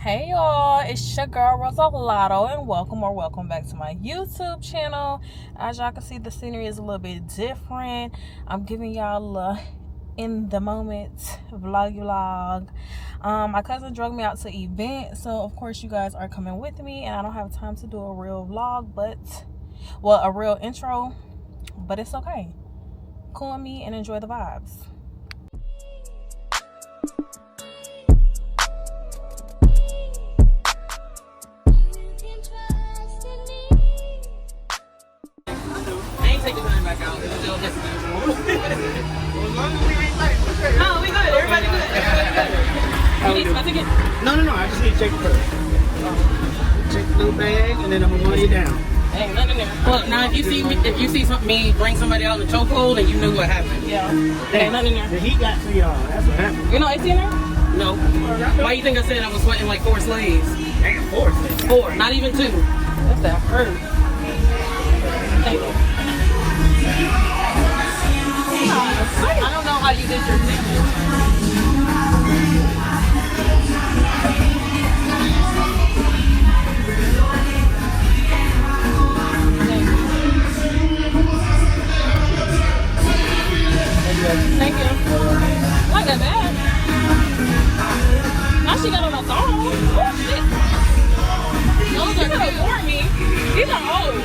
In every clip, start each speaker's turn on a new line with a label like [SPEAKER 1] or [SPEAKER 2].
[SPEAKER 1] Hey y'all, it's your girl Rosalado and welcome back to my YouTube channel. As y'all can see, the scenery is a little bit different. I'm giving y'all a in the moment vlog. My cousin drug me out to an event, so of course you guys are coming with me, and I don't have time to do a real vlog, a real intro, but it's okay. Cool with me and enjoy the vibes.
[SPEAKER 2] Take the time back out. It's still just as long as we ain't late. No, we good. Everybody good.
[SPEAKER 1] You need my ticket?
[SPEAKER 2] No. I just need to check it first. Check the little bag, and then I'm gonna run you down.
[SPEAKER 1] Ain't nothing there.
[SPEAKER 2] Well, now if you see me bring somebody out in the chokehold, and you knew what happened.
[SPEAKER 1] Yeah. Ain't nothing there.
[SPEAKER 2] The heat got to y'all. That's what happened.
[SPEAKER 1] You know 18 there?
[SPEAKER 2] No. Why you think I said I was sweating like 4 slaves? Damn, 4 slaves. 4, not even 2.
[SPEAKER 1] That's that hurt. Thank you.
[SPEAKER 2] I don't know how you did your ticket.
[SPEAKER 1] Thank you. Not that bad. Now she got on a thong. Oh shit. Those are gonna warn me. These are old.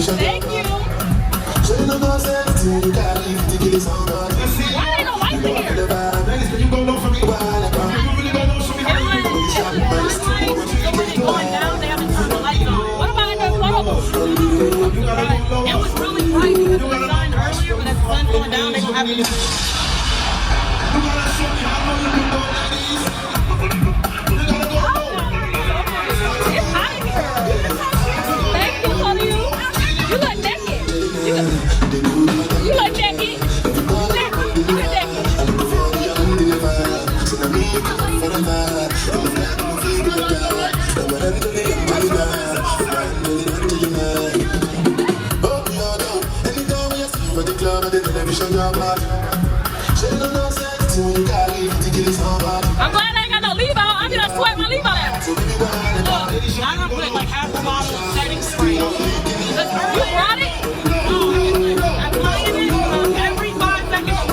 [SPEAKER 1] Thank you. Why ain't no lights in here? Going down, they haven't turned the lights on. What about that photo? It was really bright because it was sun earlier, but as the sun's going down, they don't have any. It's hot in here. Thank you, honey. You look naked. You look naked. You look naked. I'm glad I ain't got no leave out. I'm gonna sweat my leave out out. Look, I'm gonna put like half a bottle of setting spray. You brought it? I'm playing it every 5 seconds.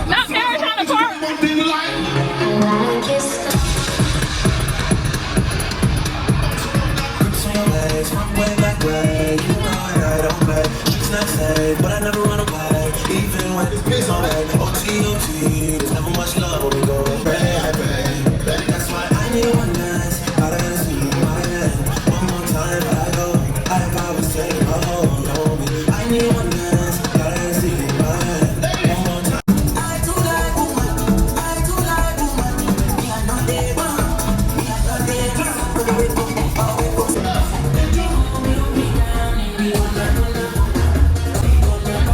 [SPEAKER 1] Not Karen trying to park.
[SPEAKER 3] But I never run away, even when it's alright. OT, there's never much love when we go baby. That's why I need one dance. I didn't see my hand. One more time, I go. I always say, oh, no, I need one dance. I didn't see my hand. One more time. I do like woman. I do like woman. Me are not the one. Me are not the one.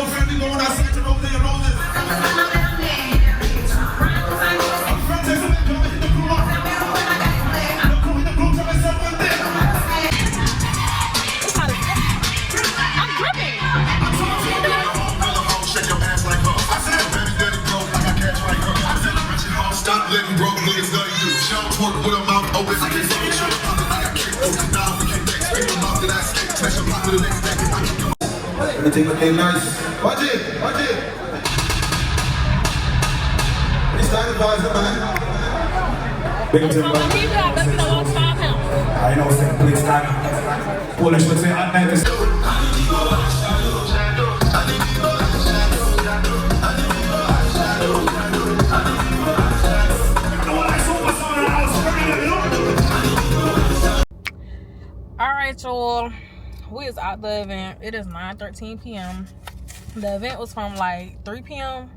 [SPEAKER 3] your family going outside to Rosé and Roses. Stop letting broke niggas know you. Shout twerk with a mouth open. I can't fuck with you. I got kicked over. Now we can next. Scream your mouth that I skip. Smash your mouth with the next neck. Everything looking nice. Watch it. Watch it. It's time to buy some, man. Big up to everybody. I know what's in the place time. Polish would say, I know this.
[SPEAKER 1] Alright, y'all, we is out the event. It is 9:13 p.m. The event was from like 3 p.m.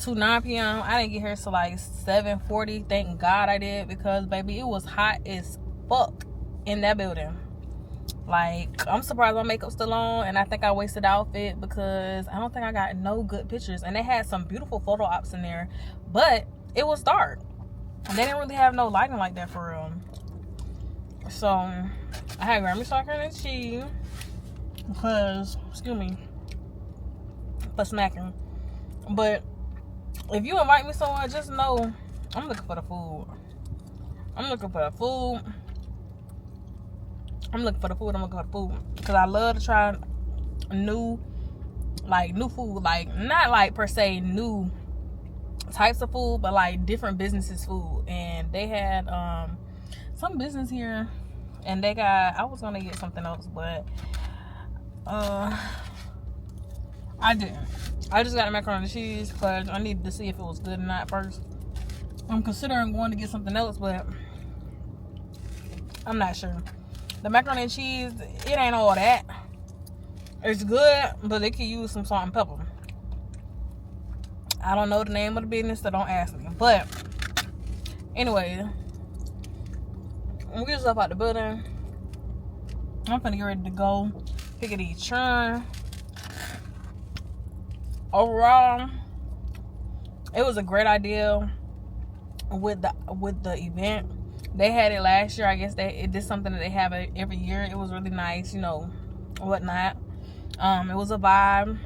[SPEAKER 1] to 9 p.m. I didn't get here till like 7:40. Thank God I did, because baby, it was hot as fuck in that building. Like, I'm surprised my makeup's still on, and I think I wasted the outfit because I don't think I got no good pictures. And they had some beautiful photo ops in there, but it was dark. They didn't really have no lighting like that for real. So I had Grammy soccer and cheese because, excuse me for smacking. But if you invite me somewhere, just know I'm looking for the food. I'm looking for the food. Because I love to try new food. Like, not like per se new types of food, but like different businesses' food. And they had some business here, and they got, I was gonna get something else, but I didn't. I just got the macaroni and cheese because I needed to see if it was good or not first. I'm considering going to get something else, but I'm not sure. The macaroni and cheese, it ain't all that. It's good, but they could use some salt and pepper. I don't know the name of the business, so don't ask me. But anyway, we just up out the building. I'm finna get ready to go pick a churn. Overall, it was a great idea with the event. They had it last year. I guess it did something that they have every year. It was really nice, you know, whatnot. It was a vibe.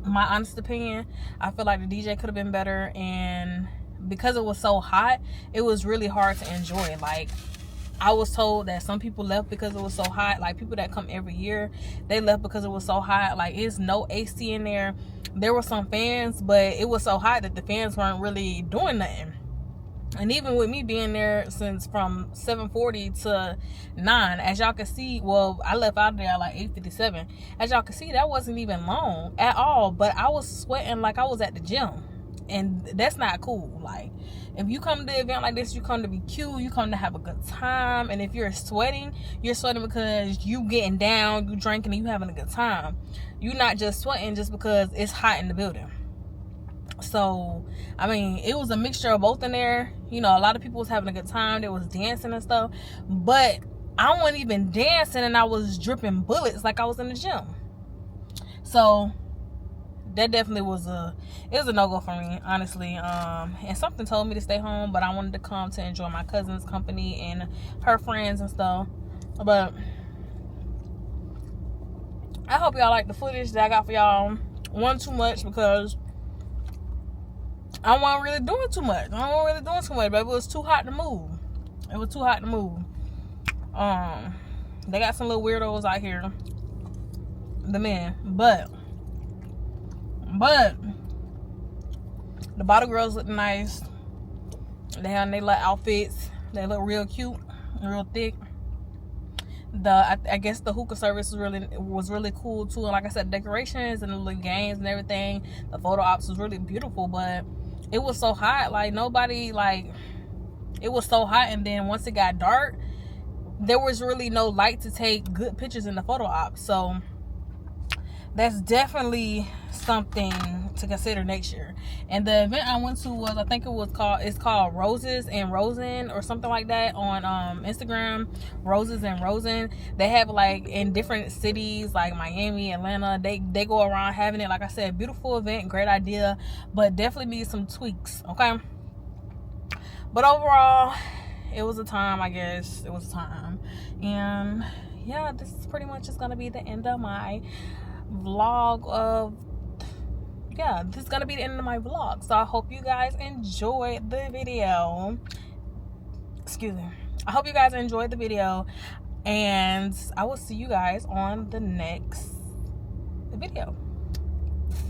[SPEAKER 1] My honest opinion, I feel like the DJ could have been better, and because it was so hot, it was really hard to enjoy. Like, I was told that some people left because it was so hot. Like, people that come every year, they left because it was so hot. Like, it's no AC in there. There were some fans, but it was so hot that the fans weren't really doing nothing. And even with me being there since from 7:40 to 9, as y'all can see, well, I left out of there at like 8:57. As y'all can see, that wasn't even long at all. But I was sweating like I was at the gym. And that's not cool. Like, if you come to an event like this, you come to be cute, you come to have a good time. And if you're sweating because you getting down, you drinking, and you having a good time. You're not just sweating just because it's hot in the building. So, I mean, it was a mixture of both in there. You know, a lot of people was having a good time. They was dancing and stuff. But I wasn't even dancing, and I was dripping bullets like I was in the gym. So that definitely was a no-go for me, honestly. And something told me to stay home, but I wanted to come to enjoy my cousin's company and her friends and stuff. But I hope y'all like the footage that I got for y'all. Wasn't too much because I wasn't really doing too much. But it was too hot to move. They got some little weirdos out here. The men. But the bottle girls look nice. They have their little outfits. They look real cute, real thick. I guess the hookah service was really cool too. And like I said, decorations and the little games and everything. The photo ops was really beautiful, but it was so hot. Like, nobody, like, it was so hot. And then once it got dark, there was really no light to take good pictures in the photo ops. So that's definitely something to consider next year. And the event I went to was, I think it's called Roses and Rosen or something like that on Instagram. Roses and Rosen. They have like in different cities like Miami, Atlanta. They go around having it. Like I said, beautiful event, great idea, but definitely need some tweaks. Okay. But overall, it was a time, I guess. It was a time. And yeah, this is pretty much just gonna be the end of my vlog of this is gonna be the end of my vlog. So I hope you guys enjoyed the video. Excuse me. I hope you guys enjoyed the video, and I will see you guys on the next video.